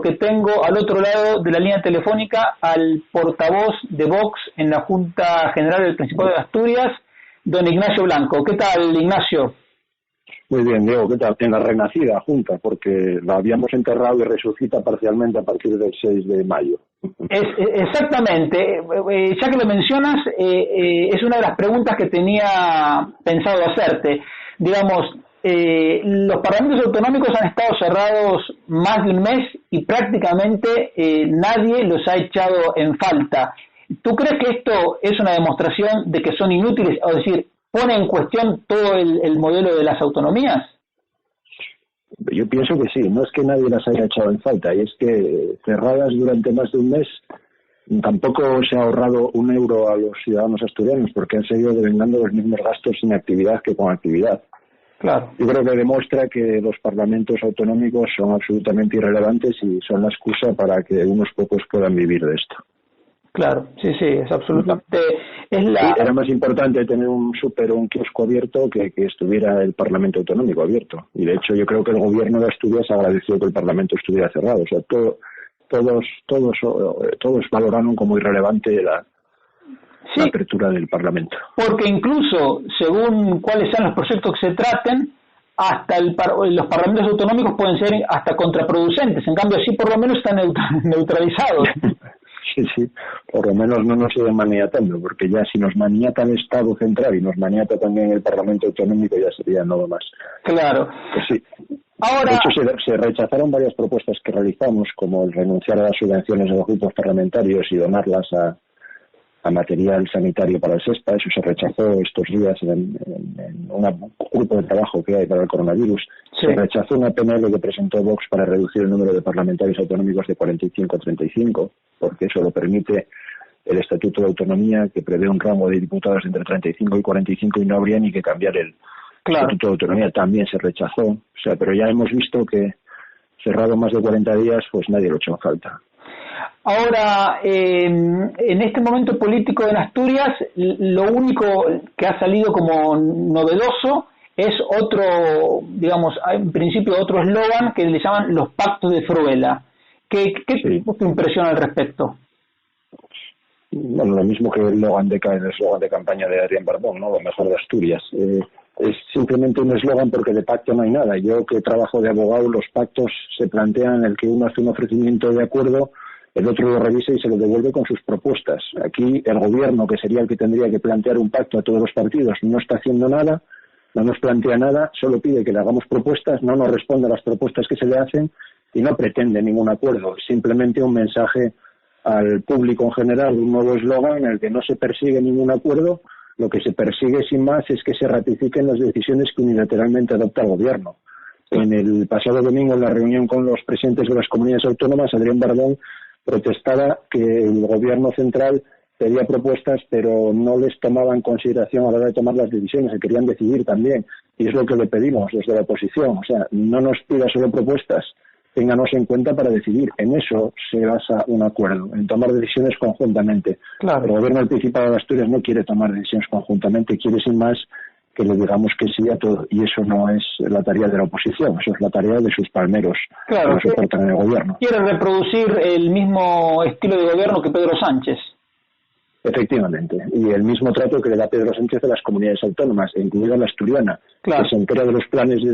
porque tengo al otro lado de la línea telefónica al portavoz de Vox en la Junta General del Principado de Asturias, don Ignacio Blanco. ¿Qué tal, Ignacio? Muy bien, Diego, ¿qué tal? En la renacida Junta, porque la habíamos enterrado y resucita parcialmente a partir del 6 de mayo. Exactamente. Ya que lo mencionas, es una de las preguntas que tenía pensado hacerte. Digamos, los parlamentos autonómicos han estado cerrados más de un mes y prácticamente nadie los ha echado en falta. ¿Tú crees que esto es una demostración de que son inútiles? Es decir, ¿pone en cuestión todo el modelo de las autonomías? Yo pienso que sí, no es que nadie las haya echado en falta, y es que cerradas durante más de un mes tampoco se ha ahorrado un euro a los ciudadanos asturianos, porque han seguido devengando los mismos gastos sin actividad que con actividad. Claro. Yo creo que demuestra que los parlamentos autonómicos son absolutamente irrelevantes y son la excusa para que unos pocos puedan vivir de esto. Claro, sí, es absolutamente... Era más importante tener un súper o un kiosco abierto que estuviera el Parlamento Autonómico abierto. Y de hecho yo creo que el gobierno de Asturias agradeció que el Parlamento estuviera cerrado. O sea, todos valoraron como irrelevante la apertura del Parlamento. Porque incluso, según cuáles sean los proyectos que se traten, hasta los parlamentos autonómicos pueden ser hasta contraproducentes. En cambio, así por lo menos están neutralizados. Sí, por lo menos no nos siguen maniatando, porque ya si nos maniata el Estado central y nos maniata también el Parlamento Autonómico ya sería nada más. Claro. Pues sí. Ahora... De hecho, se rechazaron varias propuestas que realizamos, como el renunciar a las subvenciones de los grupos parlamentarios y donarlas a material sanitario para el SESPA. Eso se rechazó estos días en un grupo de trabajo que hay para el coronavirus. Sí. Se rechazó una PNL que presentó Vox para reducir el número de parlamentarios autonómicos de 45 a 35, porque eso lo permite el Estatuto de Autonomía, que prevé un rango de diputados entre 35 y 45 y no habría ni que cambiar el Estatuto de Autonomía. También se rechazó. O sea, pero ya hemos visto que cerrado más de 40 días, pues nadie lo echó en falta. Ahora, en este momento político en Asturias, lo único que ha salido como novedoso es otro, digamos, en principio otro eslogan que le llaman los pactos de Fruela. ¿Qué te impresiona al respecto? Bueno, lo mismo que el eslogan de campaña de Adrián Barbón, ¿no? Lo mejor de Asturias. Es simplemente un eslogan porque de pacto no hay nada. Yo que trabajo de abogado, los pactos se plantean en el que uno hace un ofrecimiento de acuerdo, el otro lo revisa y se lo devuelve con sus propuestas. Aquí el gobierno, que sería el que tendría que plantear un pacto a todos los partidos, no está haciendo nada, no nos plantea nada, solo pide que le hagamos propuestas, no nos responde a las propuestas que se le hacen y no pretende ningún acuerdo. Simplemente un mensaje al público en general, un nuevo eslogan en el que no se persigue ningún acuerdo. Lo que se persigue sin más es que se ratifiquen las decisiones que unilateralmente adopta el gobierno. En el pasado domingo, en la reunión con los presidentes de las comunidades autónomas, Adrián Barbón protestaba que el gobierno central pedía propuestas, pero no les tomaba en consideración a la hora de tomar las decisiones, se querían decidir también, y es lo que le pedimos desde la oposición. O sea, no nos pida solo propuestas, ténganos en cuenta para decidir. En eso se basa un acuerdo, en tomar decisiones conjuntamente. Claro. El gobierno del Principado de Asturias no quiere tomar decisiones conjuntamente, quiere sin más que le digamos que sí a todo, y eso no es la tarea de la oposición, eso es la tarea de sus palmeros, claro, que no soportan el gobierno. Quiere reproducir el mismo estilo de gobierno que Pedro Sánchez. Efectivamente, y el mismo trato que le da Pedro Sánchez a las comunidades autónomas, incluida la asturiana, claro, que se entera de los planes de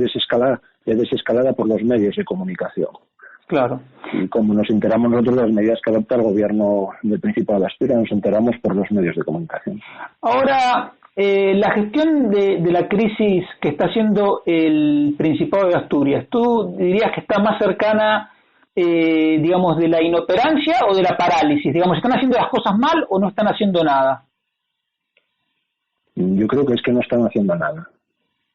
desescalada por los medios de comunicación. Claro. Y como nos enteramos nosotros de las medidas que adopta el gobierno del Principado de Asturias, nos enteramos por los medios de comunicación. Ahora, la gestión de la crisis que está haciendo el Principado de Asturias, ¿tú dirías que está más cercana, digamos, de la inoperancia o de la parálisis? Digamos, ¿están haciendo las cosas mal o no están haciendo nada? Yo creo que es que no están haciendo nada.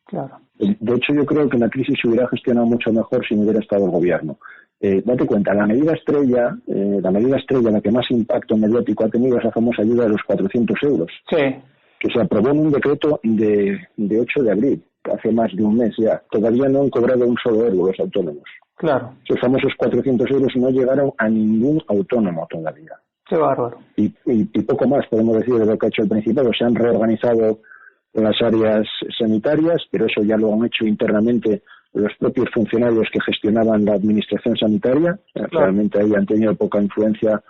Claro. De hecho, yo creo que la crisis se hubiera gestionado mucho mejor si no hubiera estado el gobierno. Date cuenta, la medida estrella, la que más impacto mediático ha tenido es la famosa ayuda de los 400 euros. Sí. Que se aprobó en un decreto de 8 de abril, hace más de un mes ya. Todavía no han cobrado un solo euro los autónomos. Claro. Esos famosos 400 euros no llegaron a ningún autónomo todavía. Qué bárbaro. Y poco más podemos decir de lo que ha hecho el Principado. Se han reorganizado las áreas sanitarias, pero eso ya lo han hecho internamente los propios funcionarios que gestionaban la administración sanitaria. Realmente ahí han tenido poca influencia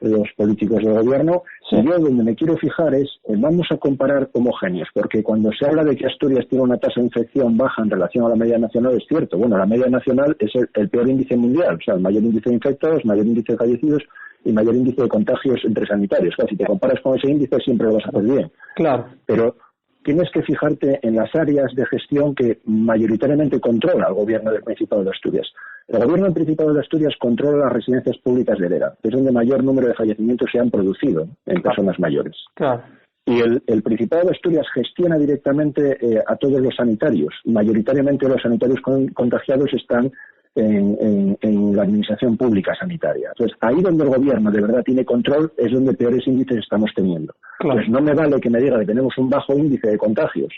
los políticos del gobierno. Sí. Y yo donde me quiero fijar es, vamos a comparar homogéneos, porque cuando se habla de que Asturias tiene una tasa de infección baja en relación a la media nacional, es cierto. Bueno, la media nacional es el peor índice mundial, o sea, el mayor índice de infectados, mayor índice de fallecidos y mayor índice de contagios entre sanitarios. Claro, si te comparas con ese índice siempre lo vas a hacer bien. Claro. Pero tienes que fijarte en las áreas de gestión que mayoritariamente controla el gobierno del Principado de Asturias. El gobierno del Principado de Asturias controla las residencias públicas de Lera, que es donde mayor número de fallecimientos se han producido en personas mayores. Claro. Y el Principado de Asturias gestiona directamente a todos los sanitarios. Mayoritariamente los sanitarios contagiados están en la administración pública sanitaria. Entonces, ahí donde el gobierno de verdad tiene control es donde peores índices estamos teniendo. Claro. Pues no me vale que me diga que tenemos un bajo índice de contagios,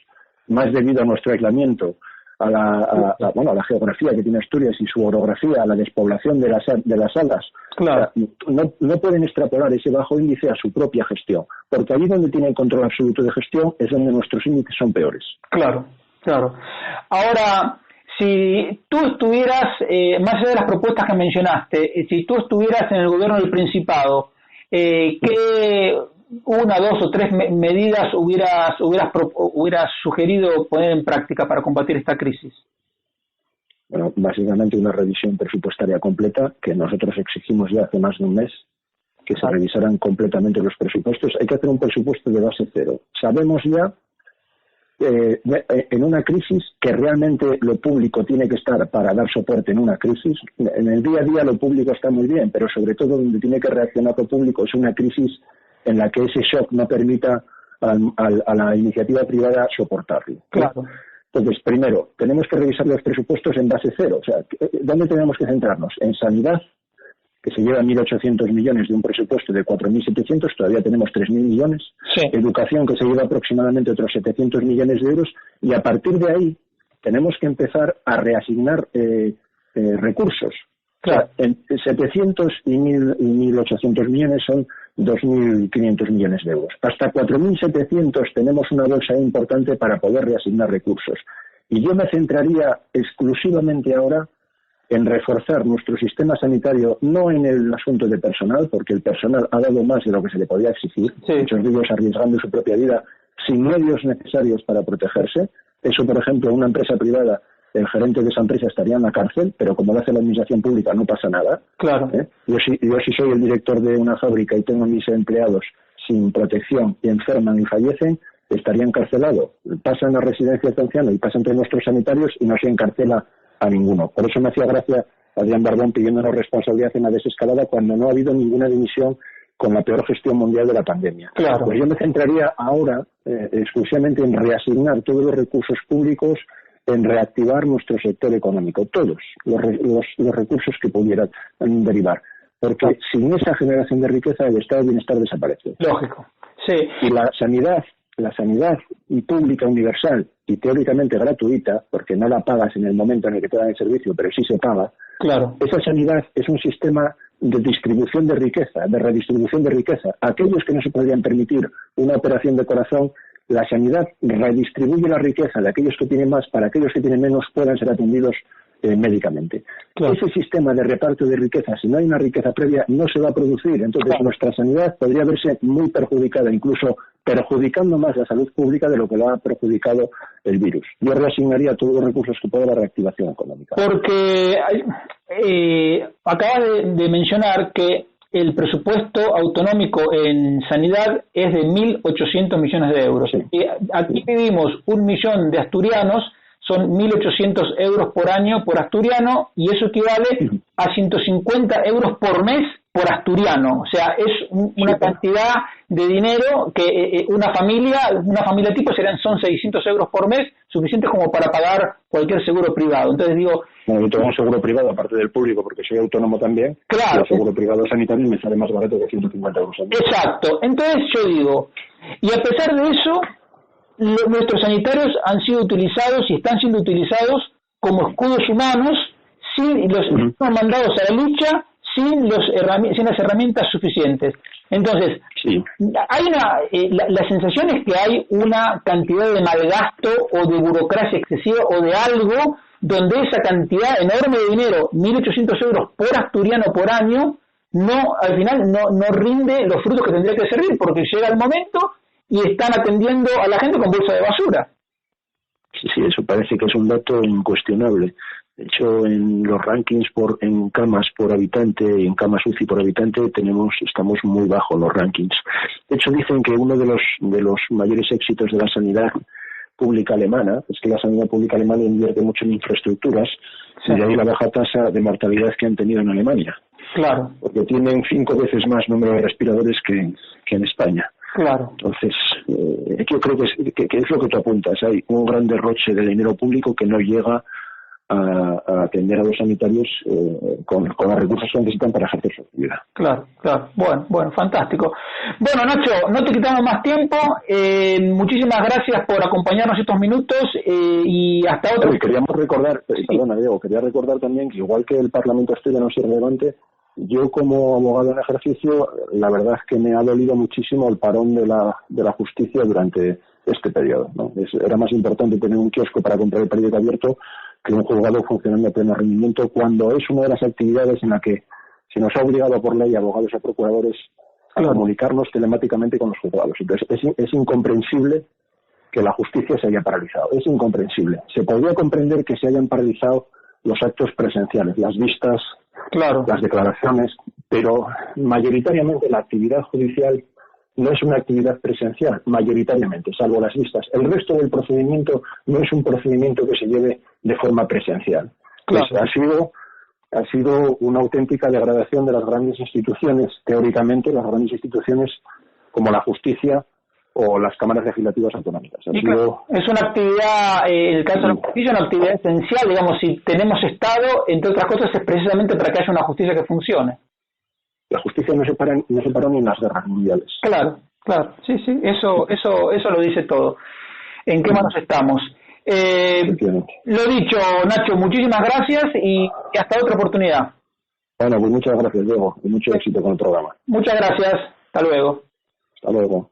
más debido a nuestro aislamiento, a la geografía que tiene Asturias y su orografía, a la despoblación de las salas. Claro. O sea, no pueden extrapolar ese bajo índice a su propia gestión, porque allí donde tienen control absoluto de gestión es donde nuestros índices son peores. Claro, claro. Ahora, si tú estuvieras, más allá de las propuestas que mencionaste, si tú estuvieras en el gobierno del Principado, ¿qué una, dos o tres medidas hubieras sugerido poner en práctica para combatir esta crisis? Bueno, básicamente una revisión presupuestaria completa, que nosotros exigimos ya hace más de un mes, que se revisaran completamente los presupuestos. Hay que hacer un presupuesto de base cero. Sabemos ya en una crisis que realmente lo público tiene que estar para dar soporte en una crisis. En el día a día lo público está muy bien, pero sobre todo donde tiene que reaccionar lo público es una crisis en la que ese shock no permita a la iniciativa privada soportarlo. Claro. Entonces, primero, tenemos que revisar los presupuestos en base cero. O sea, ¿dónde tenemos que centrarnos? En sanidad, que se lleva 1.800 millones de un presupuesto de 4.700, todavía tenemos 3.000 millones. Sí. Educación, que se lleva aproximadamente otros 700 millones de euros. Y a partir de ahí, tenemos que empezar a reasignar recursos. Claro. O sea, 700 y 1.800 millones son 2.500 millones de euros. Hasta 4.700 tenemos una bolsa importante para poder reasignar recursos. Y yo me centraría exclusivamente ahora en reforzar nuestro sistema sanitario, no en el asunto de personal, porque el personal ha dado más de lo que se le podía exigir, sí, muchos de ellos arriesgando su propia vida sin medios necesarios para protegerse. Eso, por ejemplo, una empresa privada, el gerente de esa empresa estaría en la cárcel, pero como lo hace la administración pública no pasa nada. Claro. Yo si soy el director de una fábrica y tengo a mis empleados sin protección y enferman y fallecen, estaría encarcelado. Pasa en las residencias de ancianos y pasa entre nuestros sanitarios y no se encarcela a ninguno. Por eso me hacía gracia Adrián Barbón pidiéndonos responsabilidad en la desescalada cuando no ha habido ninguna dimisión con la peor gestión mundial de la pandemia. Claro. Pues yo me centraría ahora exclusivamente en reasignar todos los recursos públicos, en reactivar nuestro sector económico, todos los recursos que pudieran derivar. Porque sin esa generación de riqueza el estado de bienestar desaparece. Lógico, sí. Y la sanidad y pública universal y teóricamente gratuita, porque no la pagas en el momento en el que te dan el servicio, pero sí se paga. Claro. Esa sanidad es un sistema de distribución de riqueza, de redistribución de riqueza. Aquellos que no se podrían permitir una operación de corazón, la sanidad redistribuye la riqueza de aquellos que tienen más para que aquellos que tienen menos puedan ser atendidos médicamente. Claro. Ese sistema de reparto de riqueza, si no hay una riqueza previa, no se va a producir. Entonces, claro, nuestra sanidad podría verse muy perjudicada, incluso perjudicando más la salud pública de lo que lo ha perjudicado el virus. Yo reasignaría todos los recursos que pueda la reactivación económica. Porque acabas de mencionar que el presupuesto autonómico en sanidad es de 1.800 millones de euros. Sí. Y aquí vivimos 1 millón de asturianos, son 1.800 euros por año por asturiano, y eso equivale a 150 euros por mes por asturiano. O sea, es una cantidad de dinero que una familia tipo son 600 euros por mes, suficientes como para pagar cualquier seguro privado. Entonces digo... Bueno, yo tengo un seguro privado aparte del público porque soy autónomo también. Claro. El seguro privado sanitario me sale más barato que 150 euros al mes. Exacto. Entonces yo digo, y a pesar de eso, nuestros sanitarios han sido utilizados y están siendo utilizados como escudos humanos, sin los mandados a la lucha, sin las herramientas suficientes. Entonces, sí, hay la sensación es que hay una cantidad de malgasto o de burocracia excesiva o de algo donde esa cantidad enorme de dinero, 1.800 euros por asturiano por año, no, al final no rinde los frutos que tendría que servir, porque llega el momento y están atendiendo a la gente con bolsa de basura. Sí, eso parece que es un dato incuestionable. De hecho, en los rankings en camas por habitante, en camas UCI por habitante, estamos muy bajo los rankings. De hecho, dicen que uno de los mayores éxitos de la sanidad pública alemana es que la sanidad pública alemana invierte mucho en infraestructuras, sí, y de ahí la baja tasa de mortalidad que han tenido en Alemania. Claro. Porque tienen 5 veces más número de respiradores que en España. Claro. Entonces, yo creo que es lo que tú apuntas. Hay un gran derroche de dinero público que no llega a atender a los sanitarios con los recursos que necesitan para ejercer su actividad. Claro. Bueno, fantástico. Bueno, Nacho, no te quitamos más tiempo. Muchísimas gracias por acompañarnos estos minutos y hasta otra. Queríamos recordar, perdona Diego, quería recordar también que igual que el Parlamento asturiano es irrelevante, yo como abogado en ejercicio, la verdad es que me ha dolido muchísimo el parón de la justicia durante este periodo, ¿no? Era más importante tener un kiosco para comprar el periódico abierto que un juzgado funcionando a pleno rendimiento, cuando es una de las actividades en la que se nos ha obligado por ley a abogados y a procuradores a comunicarnos telemáticamente con los juzgados. Entonces, es incomprensible que la justicia se haya paralizado. Es incomprensible. Se podría comprender que se hayan paralizado los actos presenciales, las vistas, las declaraciones, pero mayoritariamente la actividad judicial no es una actividad presencial, mayoritariamente, salvo las vistas. El resto del procedimiento no es un procedimiento que se lleve de forma presencial. Claro. Pues ha sido una auténtica degradación de las grandes instituciones, teóricamente las grandes instituciones como la justicia o las cámaras legislativas autonómicas. Es una actividad, en el caso de la justicia, una actividad esencial, digamos, si tenemos Estado, entre otras cosas, es precisamente para que haya una justicia que funcione. La justicia no se paró ni en las guerras mundiales. Claro, sí, eso lo dice todo. ¿En qué manos estamos? Lo dicho, Nacho, muchísimas gracias y hasta otra oportunidad. Bueno, pues muchas gracias, Diego, y mucho éxito con el programa. Muchas gracias, hasta luego. Hasta luego.